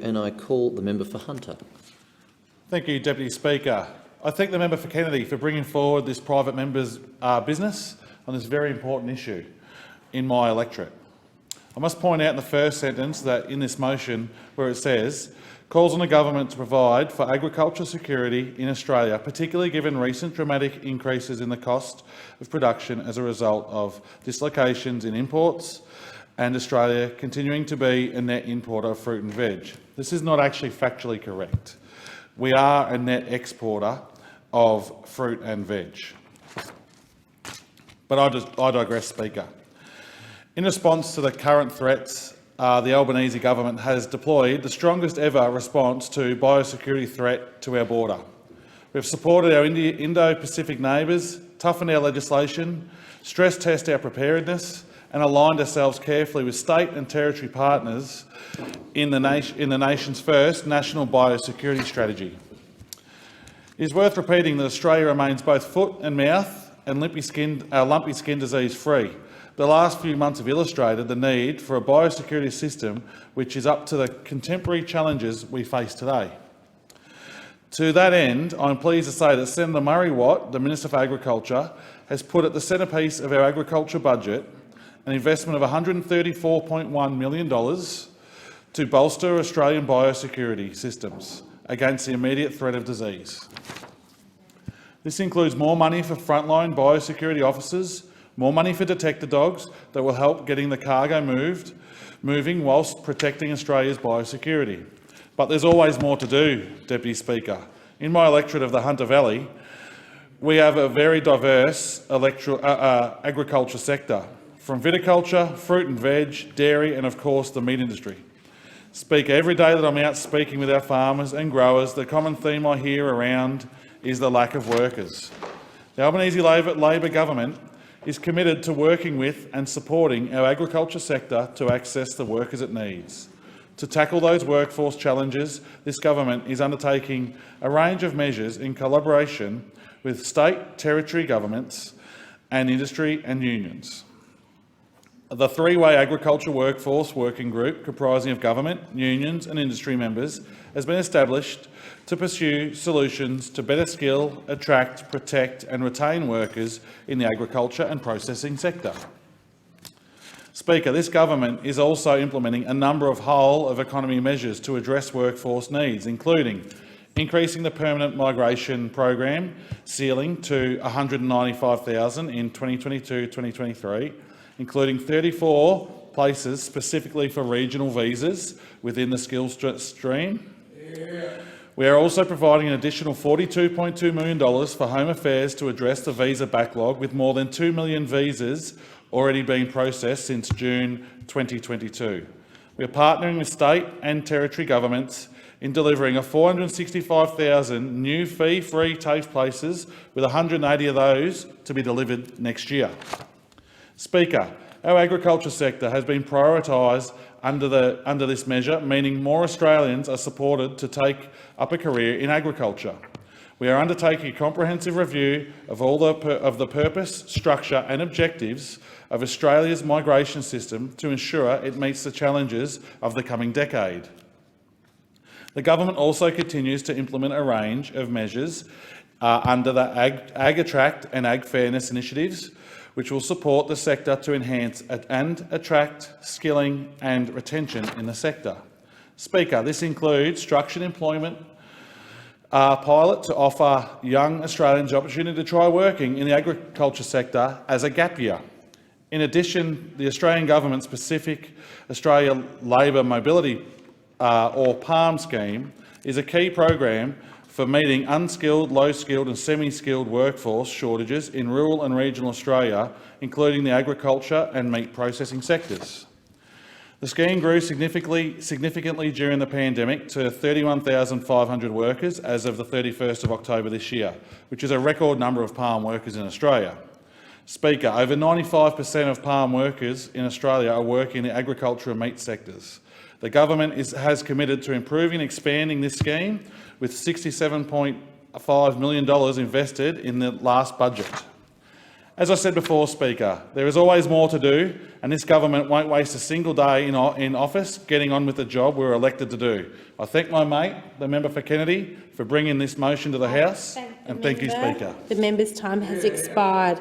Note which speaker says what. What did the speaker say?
Speaker 1: And I call the member for Hunter.
Speaker 2: Thank you, Deputy Speaker. I thank the member for Kennedy for bringing forward this private member's business on this very important issue in my electorate. I must point out in the first sentence that in this motion where it says, calls on the government to provide for agriculture security in Australia, particularly given recent dramatic increases in the cost of production as a result of dislocations in imports and Australia continuing to be a net importer of fruit and veg. This is not actually factually correct. We are a net exporter of fruit and veg. But I digress, Speaker. In response to the current threats, the Albanese government has deployed the strongest ever response to biosecurity threat to our border. We have supported our Indo-Pacific neighbours, toughened our legislation, stress test our preparedness, and aligned ourselves carefully with state and territory partners in the nation's first national biosecurity strategy. It is worth repeating that Australia remains both foot and mouth and lumpy skin disease free. The last few months have illustrated the need for a biosecurity system which is up to the contemporary challenges we face today. To that end, I'm pleased to say that Senator Murray Watt, the Minister for Agriculture, has put at the centrepiece of our agriculture budget an investment of $134.1 million to bolster Australian biosecurity systems against the immediate threat of disease. This includes more money for frontline biosecurity officers, more money for detector dogs that will help getting the cargo moving whilst protecting Australia's biosecurity. But there's always more to do, Deputy Speaker. In my electorate of the Hunter Valley, we have a very diverse agriculture sector, from viticulture, fruit and veg, dairy and of course the meat industry. Speaker, every day that I'm out speaking with our farmers and growers, the common theme I hear around is the lack of workers. The Albanese Labor government is committed to working with and supporting our agriculture sector to access the workers it needs. To tackle those workforce challenges, this government is undertaking a range of measures in collaboration with state, territory governments and industry and unions. The three-way agriculture workforce working group, comprising of government, unions and industry members, has been established to pursue solutions to better skill, attract, protect and retain workers in the agriculture and processing sector. Speaker, this government is also implementing a number of whole-of-economy measures to address workforce needs, including increasing the permanent migration program ceiling to 195,000 in 2022-2023, including 34 places specifically for regional visas within the skills stream. We are also providing an additional $42.2 million for Home Affairs to address the visa backlog, with more than 2 million visas already being processed since June 2022. We are partnering with state and territory governments in delivering 465,000 new fee-free TAFE places, with 180 of those to be delivered next year. Speaker, our agriculture sector has been prioritised under this measure, meaning more Australians are supported to take up a career in agriculture. We are undertaking a comprehensive review of the purpose, structure and objectives of Australia's migration system to ensure it meets the challenges of the coming decade. The government also continues to implement a range of measures under the Ag Attract and Ag Fairness initiatives, which will support the sector to enhance and attract skilling and retention in the sector. Speaker, this includes structured employment pilot to offer young Australians the opportunity to try working in the agriculture sector as a gap year. In addition, the Australian Government's Pacific Australia Labour Mobility or PALM scheme is a key program for meeting unskilled, low-skilled and semi-skilled workforce shortages in rural and regional Australia, including the agriculture and meat processing sectors. The scheme grew significantly during the pandemic to 31,500 workers as of the 31st of October this year, which is a record number of PALM workers in Australia. Speaker, over 95% of PALM workers in Australia are working in the agriculture and meat sectors. The government has committed to improving and expanding this scheme, with $67.5 million invested in the last budget. As I said before, Speaker, there is always more to do, and this government won't waste a single day in office getting on with the job we were elected to do. I thank my mate, the member for Kennedy, for bringing this motion to the House, and thank you, Speaker.
Speaker 3: The member's time has expired.